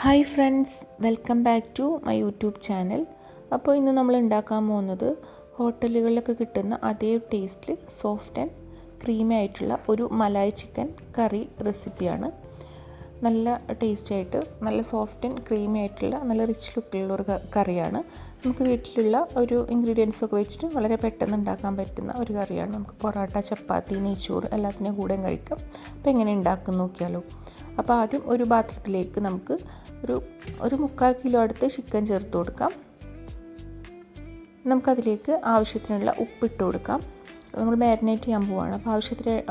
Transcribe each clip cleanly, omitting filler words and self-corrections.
Hi friends, welcome back to my YouTube channel. അപ്പോൾ ഇന്ന് നമ്മൾ ഉണ്ടാക്കാൻ പോകുന്നത് ഹോട്ടലുകളിലൊക്കെ കിട്ടുന്ന അതേ ടേസ്റ്റിൽ സോഫ്റ്റ് ആൻഡ് ക്രീമി ആയിട്ടുള്ള ഒരു മലായ് ചിക്കൻ കറി റെസിപ്പിയാണ്. നല്ല ടേസ്റ്റി ആയിട്ട് നല്ല സോഫ്റ്റ് ആൻഡ് ക്രീമി ആയിട്ടുള്ള നല്ല റിച്ച് ലുക്കിലുള്ള ഒരു കറിയാണ്. നമുക്ക് വീട്ടിലുള്ള ഒരു ഇൻഗ്രീഡിയൻസ് ഒക്കെ വെച്ചിട്ട് വളരെ പെട്ടെന്ന് ഉണ്ടാക്കാൻ പറ്റുന്ന ഒരു കറിയാണ്. നമുക്ക് പൊറോട്ട, ചപ്പാത്തി, നെയ്ച്ചോറ് എല്ലാത്തിനും കൂടെയും കഴിക്കാം. അപ്പോൾ എങ്ങനെ ഉണ്ടാക്കും നോക്കിയാലോ. അപ്പോൾ ആദ്യം ഒരു പാത്രത്തിലേക്ക് നമുക്ക് ഒരു 3/4 കിലോ അടുത്ത് ചിക്കൻ ചേർത്ത് കൊടുക്കാം. നമുക്കതിലേക്ക് ആവശ്യത്തിനുള്ള ഉപ്പിട്ട് കൊടുക്കാം. നമ്മൾ മാരിനേറ്റ് ചെയ്യാൻ പോവുകയാണ്. അപ്പോൾ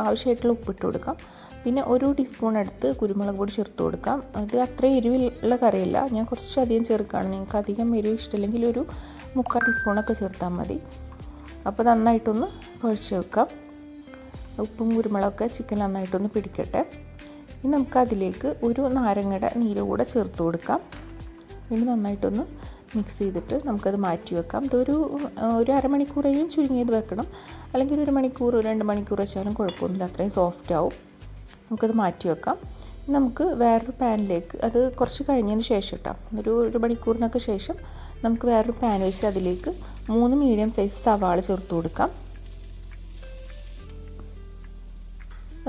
ആവശ്യമായിട്ടുള്ള ഉപ്പിട്ട് കൊടുക്കാം. പിന്നെ 1 ടീസ്പൂൺ അടുത്ത് കുരുമുളക് പൊടി ചേർത്ത് കൊടുക്കാം. അത് അത്രയും എരിവുള്ള കറിയല്ല, ഞാൻ കുറച്ചധികം ചേർക്കുകയാണ്. നിങ്ങൾക്ക് അധികം എരിവ് ഇഷ്ടമില്ലെങ്കിൽ ഒരു 3/4 ടീസ്പൂണൊക്കെ ചേർത്താൽ മതി. അപ്പോൾ നന്നായിട്ടൊന്ന് കുഴച്ച് വെക്കാം. ഉപ്പും കുരുമുളകൊക്കെ ചിക്കൻ നന്നായിട്ടൊന്ന് പിടിക്കട്ടെ. ഇനി നമുക്കതിലേക്ക് ഒരു നാരങ്ങയുടെ നീര് കൂടെ ചേർത്ത് കൊടുക്കാം. ഇനി നന്നായിട്ടൊന്ന് മിക്സ് ചെയ്തിട്ട് നമുക്കത് മാറ്റി വെക്കാം. ഇതൊരു അരമണിക്കൂറേയും ചുരുങ്ങിയത് വെക്കണം, അല്ലെങ്കിൽ 1 മണിക്കൂർ 2 മണിക്കൂർ വെച്ചാലും കുഴപ്പമൊന്നുമില്ല, അത്രയും സോഫ്റ്റ് ആവും. നമുക്കത് മാറ്റി വെക്കാം. നമുക്ക് വേറൊരു പാനിലേക്ക്, അത് കുറച്ച് കഴിഞ്ഞതിന് ശേഷം കേട്ടോ, ഒരു മണിക്കൂറിനൊക്കെ ശേഷം നമുക്ക് വേറൊരു പാൻ വെച്ച് അതിലേക്ക് 3 മീഡിയം സൈസ് സവാള ചേർത്ത് കൊടുക്കാം.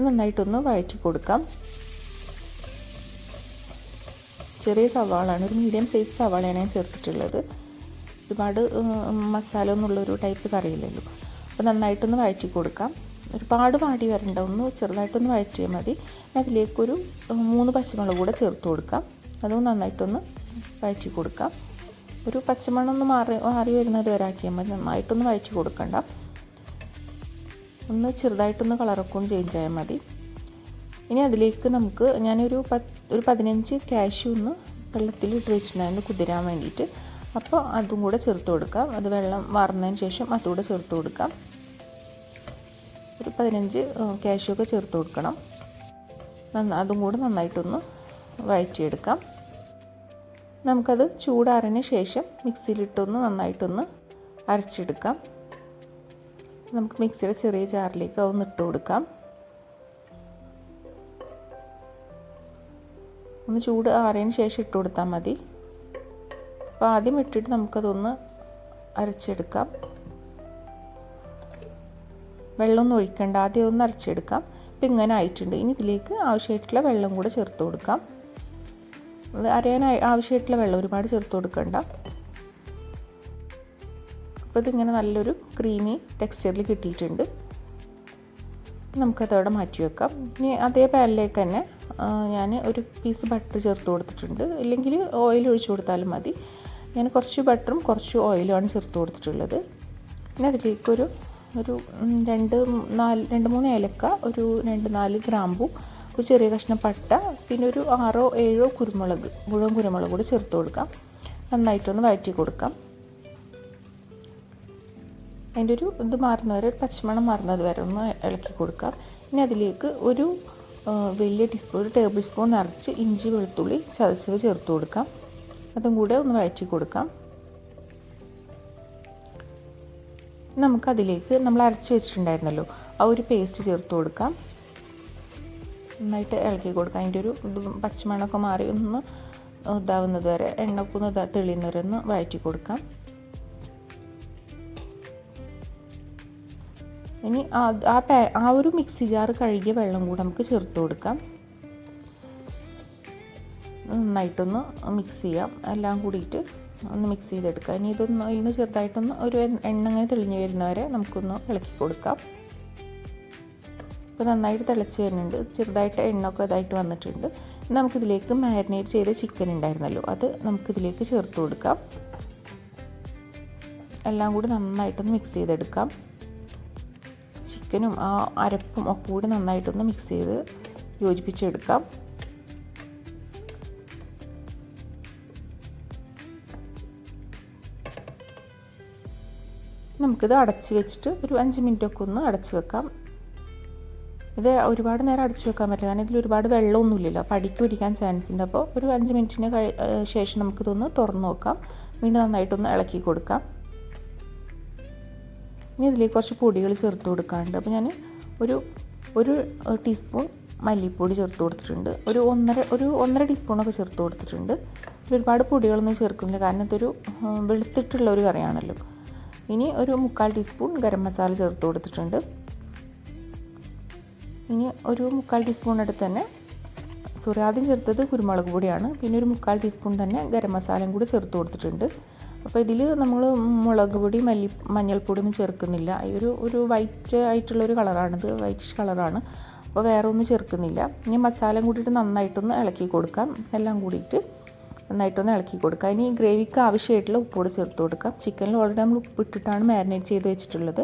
നന്നായിട്ടൊന്ന് വഴറ്റി കൊടുക്കാം. ചെറിയ സവാളാണ്, ഒരു മീഡിയം സൈസ് സവാളയാണ് ഞാൻ ചേർത്തിട്ടുള്ളത്. ഒരുപാട് മസാല ഒന്നുള്ളൊരു ടൈപ്പ് കറിയില്ലല്ലോ. അപ്പോൾ നന്നായിട്ടൊന്ന് വഴറ്റി കൊടുക്കാം. ഒരുപാട് വാടി വരണ്ട, ഒന്ന് ചെറുതായിട്ടൊന്ന് വഴറ്റിയാൽ മതി. അതിലേക്കൊരു 3 പച്ചമുളക് കൂടെ ചേർത്ത് കൊടുക്കാം. അതും നന്നായിട്ടൊന്ന് വഴറ്റി കൊടുക്കാം. ഒരു പച്ചമണം ഒന്ന് മാറി വരുന്നത് വരെ ആക്കിയാൽ മതി, നന്നായിട്ടൊന്ന് വഴറ്റി കൊടുക്കണ്ട. ഒന്ന് ചെറുതായിട്ടൊന്ന് കളറൊക്കെ ഒന്ന് ചേഞ്ച് ആയാൽ മതി. ഇനി അതിലേക്ക് നമുക്ക് ഞാനൊരു 15 കാഷ്യൂ ഒന്ന് വെള്ളത്തിൽ ഇട്ട് വെച്ചിട്ടുണ്ടായിരുന്നു കുതിരാൻ വേണ്ടിയിട്ട്. അപ്പോൾ അതും കൂടെ ചേർത്ത് കൊടുക്കാം. അത് വെള്ളം വാർന്നതിന് ശേഷം അതുകൂടെ ചേർത്ത് കൊടുക്കാം. ഒരു 15 കാഷ്യൂ ഒക്കെ ചേർത്ത് കൊടുക്കണം. അതും കൂടെ നന്നായിട്ടൊന്ന് വഴറ്റിയെടുക്കാം. നമുക്കത് ചൂടാറിന് ശേഷം മിക്സിയിലിട്ടൊന്ന് നന്നായിട്ടൊന്ന് അരച്ചെടുക്കാം. നമുക്ക് മിക്സിയുടെ ചെറിയ ജാറിലേക്ക് ഒന്ന് ഇട്ട് കൊടുക്കാം. ഒന്ന് ചൂട് ആറിയതിന് ശേഷം ഇട്ട് കൊടുത്താൽ മതി. അപ്പോൾ ആദ്യം ഇട്ടിട്ട് നമുക്കതൊന്ന് അരച്ചെടുക്കാം. വെള്ളമൊന്നും ഒഴിക്കണ്ട, ആദ്യം ഒന്ന് അരച്ചെടുക്കാം. ഇപ്പം ഇങ്ങനെ ആയിട്ടുണ്ട്. ഇനി ഇതിലേക്ക് ആവശ്യമായിട്ടുള്ള വെള്ളം കൂടെ ചേർത്ത് കൊടുക്കാം. അത് അരയാൻ ആവശ്യമായിട്ടുള്ള വെള്ളം ഒരുപാട് ചേർത്ത് കൊടുക്കണ്ട. അപ്പോൾ ഇതിങ്ങനെ നല്ലൊരു ക്രീമി ടെക്സ്ചറിൽ കിട്ടിയിട്ടുണ്ട്. നമുക്കതവിടെ മാറ്റി വെക്കാം. ഇനി അതേ പാനിലേക്ക് തന്നെ ഞാൻ ഒരു പീസ് ബട്ടർ ചേർത്ത് കൊടുത്തിട്ടുണ്ട്, ഇല്ലെങ്കിൽ ഓയിൽ ഒഴിച്ച് കൊടുത്താലും മതി. ഞാൻ കുറച്ച് ബട്ടറും കുറച്ച് ഓയിലുമാണ് ചേർത്ത് കൊടുത്തിട്ടുള്ളത്. പിന്നെ അതിലേക്കൊരു 2-3 ഏലക്ക, ഒരു 2-4 ഗ്രാമ്പു, ഒരു ചെറിയ കഷ്ണം പട്ട, പിന്നെ ഒരു 6-7 മുഴുവൻ കുരുമുളക് കൂടി ചേർത്ത് കൊടുക്കാം. നന്നായിട്ടൊന്ന് വഴറ്റി കൊടുക്കാം. അതിൻ്റെ ഇത് മാറുന്നവരെ, ഒരു പച്ചമണം മാറുന്നത് വരെ ഒന്ന് ഇളക്കി കൊടുക്കാം. ഇനി അതിലേക്ക് ഒരു ടേബിൾ സ്പൂൺ നിറച്ച് ഇഞ്ചി വെളുത്തുള്ളി ചതച്ചത് ചേർത്ത് കൊടുക്കാം. അതും കൂടെ ഒന്ന് വഴറ്റി കൊടുക്കാം. നമുക്കതിലേക്ക് നമ്മൾ അരച്ച് വെച്ചിട്ടുണ്ടായിരുന്നല്ലോ, ആ ഒരു പേസ്റ്റ് ചേർത്ത് കൊടുക്കാം. നന്നായിട്ട് ഇളക്കി കൊടുക്കാം. അതിൻ്റെ ഒരു പച്ചമണമൊക്കെ മാറി ഒന്ന് ഇതാവുന്നത് വരെ, എണ്ണയൊക്കെ ഒന്ന് തെളിയുന്നവരെ ഒന്ന് വഴറ്റി കൊടുക്കാം. ഇനി ആ ഒരു മിക്സി ജാർ കഴുകിയ വെള്ളം കൂടെ നമുക്ക് ചേർത്ത് കൊടുക്കാം. നന്നായിട്ടൊന്ന് മിക്സ് ചെയ്യാം. എല്ലാം കൂടിയിട്ട് ഒന്ന് മിക്സ് ചെയ്തെടുക്കാം. ഇനി ഇതിന്ന് ചെറുതായിട്ടൊന്ന് ഒരു എണ്ണ ഇങ്ങനെ തെളിഞ്ഞ് വരുന്നവരെ നമുക്കൊന്ന് ഇളക്കി കൊടുക്കാം. ഇപ്പോൾ നന്നായിട്ട് തിളച്ച് വരുന്നുണ്ട്, ചെറുതായിട്ട് എണ്ണയൊക്കെ ഇതായിട്ട് വന്നിട്ടുണ്ട്. നമുക്കിതിലേക്ക് മാരിനേറ്റ് ചെയ്ത ചിക്കൻ ഉണ്ടായിരുന്നല്ലോ, അത് നമുക്കിതിലേക്ക് ചേർത്ത് കൊടുക്കാം. എല്ലാം കൂടി നന്നായിട്ടൊന്ന് മിക്സ് ചെയ്തെടുക്കാം. ചിക്കനും ആ അരപ്പും ഒക്കെ കൂടി നന്നായിട്ടൊന്ന് മിക്സ് ചെയ്ത് യോജിപ്പിച്ചെടുക്കാം. നമുക്കിത് അടച്ച് വെച്ചിട്ട് ഒരു 5 മിനിറ്റൊക്കെ ഒന്ന് അടച്ച് വെക്കാം. ഇത് ഒരുപാട് നേരം അടച്ച് വെക്കാൻ പറ്റില്ല, കാരണം ഇതിൽ ഒരുപാട് വെള്ളമൊന്നുമില്ലല്ലോ, അപ്പോൾ അടിക്ക് പിടിക്കാൻ ചാൻസ് ഉണ്ട്. അപ്പോൾ ഒരു 5 മിനിറ്റിന് ശേഷം നമുക്കിതൊന്ന് തുറന്ന് നോക്കാം. വീണ്ടും നന്നായിട്ടൊന്ന് ഇളക്കി കൊടുക്കാം. ഇനി ഇതിലേക്ക് കുറച്ച് പൊടികൾ ചേർത്ത് കൊടുക്കാറുണ്ട്. അപ്പോൾ ഞാൻ ഒരു ടീസ്പൂൺ മല്ലിപ്പൊടി ചേർത്ത് കൊടുത്തിട്ടുണ്ട്. ഒരു ഒന്നര ടീസ്പൂണൊക്കെ ചേർത്ത് കൊടുത്തിട്ടുണ്ട്. ഒരുപാട് പൊടികളൊന്നും ചേർക്കുന്നില്ല, കാരണം ഇതൊരു വെളുത്തിട്ടുള്ള ഒരു കറിയാണല്ലോ. ഇനി ഒരു 3/4 ടീസ്പൂൺ ഗരം മസാല ചേർത്ത് കൊടുത്തിട്ടുണ്ട്. ഇനി ഒരു 3/4 ടീസ്പൂൺ അടുത്ത് തന്നെ ആദ്യം ചേർത്തത് കുരുമുളക് പൊടിയാണ്. പിന്നെ ഒരു 3/4 ടീസ്പൂൺ തന്നെ ഗരം മസാലയും കൂടി ചേർത്ത് കൊടുത്തിട്ടുണ്ട്. അപ്പോൾ ഇതിൽ നമ്മൾ മുളക് പൊടി മഞ്ഞൾപ്പൊടി ഒന്നും ചേർക്കുന്നില്ല. ഒരു വൈറ്റ് ആയിട്ടുള്ളൊരു കളറാണിത്, വൈറ്റിഷ് കളറാണ്. അപ്പോൾ വേറെ ഒന്നും ചേർക്കുന്നില്ല. ഇനി മസാലയും കൂടിയിട്ട് നന്നായിട്ടൊന്ന് ഇളക്കി കൊടുക്കാം. എല്ലാം കൂടിയിട്ട് നന്നായിട്ടൊന്ന് ഇളക്കി കൊടുക്കാം. ഇനി ഗ്രേവിക്ക് ആവശ്യമായിട്ടുള്ള ഉപ്പുകൂടി ചേർത്ത് കൊടുക്കാം. ചിക്കനിൽ ഓൾറെഡി നമ്മൾ ഉപ്പിട്ടിട്ടാണ് മാരിനേറ്റ് ചെയ്ത് വെച്ചിട്ടുള്ളത്.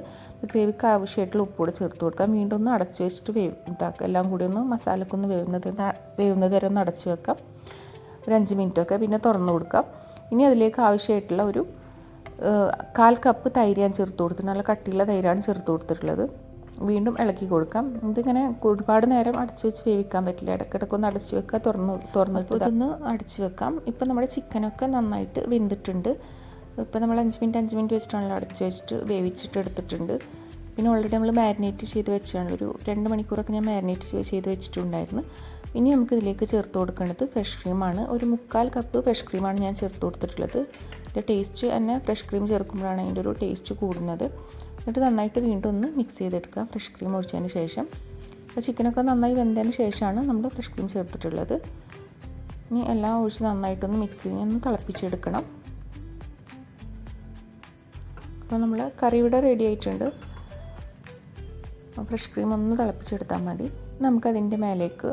ഗ്രേവിക്ക് ആവശ്യമായിട്ടുള്ള ഉപ്പുകൂടി ചേർത്ത് കൊടുക്കാം. വീണ്ടും ഒന്ന് അടച്ച് വെച്ചിട്ട് എല്ലാം കൂടി ഒന്ന് മസാലക്കൊന്ന് വേവുന്നത് വരെ ഒന്ന് അടച്ച് വെക്കാം, ഒരു 5 മിനിറ്റൊക്കെ. പിന്നെ തുറന്ന് കൊടുക്കാം. ഇനി അതിലേക്ക് ആവശ്യമായിട്ടുള്ള ഒരു 1/4 കപ്പ് തൈര് ഞാൻ ചേർത്ത് കൊടുത്തിട്ടുണ്ട്. നല്ല കട്ടിയുള്ള തൈരാണ് ചേർത്ത് കൊടുത്തിട്ടുള്ളത്. വീണ്ടും ഇളക്കി കൊടുക്കാം. ഇതിങ്ങനെ ഒരുപാട് നേരം അടച്ച് വെച്ച് വേവിക്കാൻ പറ്റില്ല. ഇടയ്ക്കിടയ്ക്കൊന്ന് അടച്ച് വെക്കുക, തുറന്നിട്ട് ഇതൊന്ന് അടച്ച് വെക്കാം. ഇപ്പം നമ്മുടെ ചിക്കനൊക്കെ നന്നായിട്ട് വെന്തിട്ടുണ്ട്. ഇപ്പോൾ നമ്മൾ 5 മിനിറ്റ് വെച്ചിട്ടാണല്ലോ അടച്ച് വെച്ചിട്ട് വേവിച്ചിട്ട് എടുത്തിട്ടുണ്ട്. പിന്നെ ഓൾറെഡി നമ്മൾ മാരിനേറ്റ് ചെയ്ത് വെച്ചാണ്, ഒരു 2 മണിക്കൂറൊക്കെ ഞാൻ മാരിനേറ്റ് ചെയ്ത് വെച്ചിട്ടുണ്ടായിരുന്നു. ഇനി നമുക്ക് ഇതിലേക്ക് ചേർത്ത് കൊടുക്കേണ്ടത് ഫ്രഷ് ക്രീമാണ്. ഒരു 3/4 കപ്പ് ഫ്രഷ് ക്രീമാണ് ഞാൻ ചേർത്ത് കൊടുത്തിട്ടുള്ളത്. ഇതിൻ്റെ ടേസ്റ്റ് തന്നെ ഫ്രഷ് ക്രീം ചേർക്കുമ്പോഴാണ് അതിൻ്റെ ഒരു ടേസ്റ്റ് കൂടുന്നത്. എന്നിട്ട് നന്നായിട്ട് വീണ്ടും ഒന്ന് മിക്സ് ചെയ്തെടുക്കാം ഫ്രഷ് ക്രീം ഒഴിച്ചതിന് ശേഷം. അപ്പോൾ ചിക്കനൊക്കെ നന്നായി വെന്തതിന് ശേഷമാണ് നമ്മൾ ഫ്രഷ് ക്രീം ചേർത്തിട്ടുള്ളത്. ഇനി എല്ലാം ഒഴിച്ച് നന്നായിട്ടൊന്ന് മിക്സ് ചെയ്ത് ഒന്ന് തിളപ്പിച്ചെടുക്കണം. അപ്പോൾ നമ്മൾ കറി ഇവിടെ റെഡി ആയിട്ടുണ്ട്. ഫ്രഷ് ക്രീം ഒന്ന് തിളപ്പിച്ചെടുത്താൽ മതി. നമുക്കതിൻ്റെ മേലേക്ക്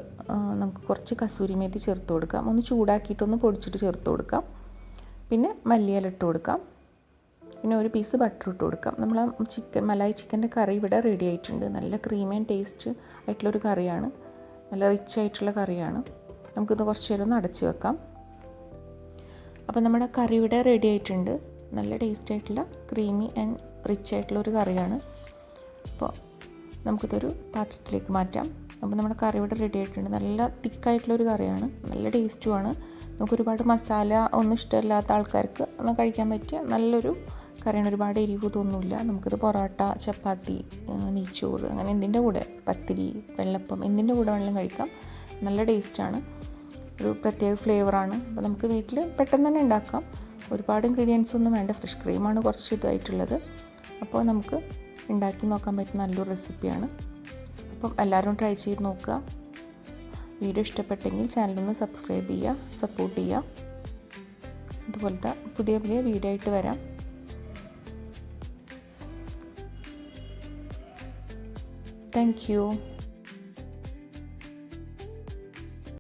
നമുക്ക് കുറച്ച് കസൂരി മേത്തി ചേർത്ത് കൊടുക്കാം. ഒന്ന് ചൂടാക്കിയിട്ടൊന്ന് പൊടിച്ചിട്ട് ചേർത്ത് കൊടുക്കാം. പിന്നെ മല്ലിയില ഇട്ട് കൊടുക്കാം. പിന്നെ ഒരു പീസ് ബട്ടർ ഇട്ട് കൊടുക്കാം. നമ്മൾ മലായി ചിക്കൻ്റെ കറി ഇവിടെ റെഡി ആയിട്ടുണ്ട്. നല്ല ക്രീമി ആൻഡ് ടേസ്റ്റ് ആയിട്ടുള്ളൊരു കറിയാണ്, നല്ല റിച്ച് ആയിട്ടുള്ള കറിയാണ്. നമുക്കിത് കുറച്ച് നേരം ഒന്ന് അടച്ച് വെക്കാം. അപ്പോൾ നമ്മുടെ കറി ഇവിടെ റെഡി ആയിട്ടുണ്ട്. നല്ല ടേസ്റ്റ് ആയിട്ടുള്ള ക്രീമി ആൻഡ് റിച്ച് ആയിട്ടുള്ളൊരു കറിയാണ്. അപ്പോൾ നമുക്കിതൊരു പാത്രത്തിലേക്ക് മാറ്റാം. അപ്പോൾ നമ്മുടെ കറി ഇവിടെ റെഡി ആയിട്ടുണ്ട്. നല്ല തിക്കായിട്ടുള്ളൊരു കറിയാണ്, നല്ല ടേസ്റ്റുമാണ്. നമുക്കൊരുപാട് മസാല ഒന്നും ഇഷ്ടമില്ലാത്ത ആൾക്കാർക്ക് ഒന്ന് കഴിക്കാൻ പറ്റിയ നല്ലൊരു കറിയാണ്. ഒരുപാട് എരിവ് തോന്നില്ല. നമുക്കിത് പൊറോട്ട, ചപ്പാത്തി, നെയ്ച്ചോറ്, അങ്ങനെ എന്തിൻ്റെ കൂടെ, പത്തിരി, വെള്ളപ്പം, എന്തിൻ്റെ കൂടെ വേണമെങ്കിലും കഴിക്കാം. നല്ല ടേസ്റ്റാണ്, ഒരു പ്രത്യേക ഫ്ലേവറാണ്. അപ്പോൾ നമുക്ക് വീട്ടിൽ പെട്ടെന്ന് തന്നെ ഉണ്ടാക്കാം. ഒരുപാട് ഇൻഗ്രീഡിയൻസ് ഒന്നും വേണ്ട. ഫ്രഷ് ക്രീമാണ് കുറച്ച് ഇതായിട്ടുള്ളത്. അപ്പോൾ നമുക്ക് ഉണ്ടാക്കി നോക്കാൻ പറ്റുന്ന നല്ലൊരു റെസിപ്പിയാണ്. അപ്പം എല്ലാവരും ട്രൈ ചെയ്ത് നോക്കുക. വീഡിയോ ഇഷ്ടപ്പെട്ടെങ്കിൽ ചാനലൊന്ന് സബ്സ്ക്രൈബ് ചെയ്യുക, സപ്പോർട്ട് ചെയ്യുക. ഇതുപോലത്തെ പുതിയ വീഡിയോ ആയിട്ട് വരാം. Thank you.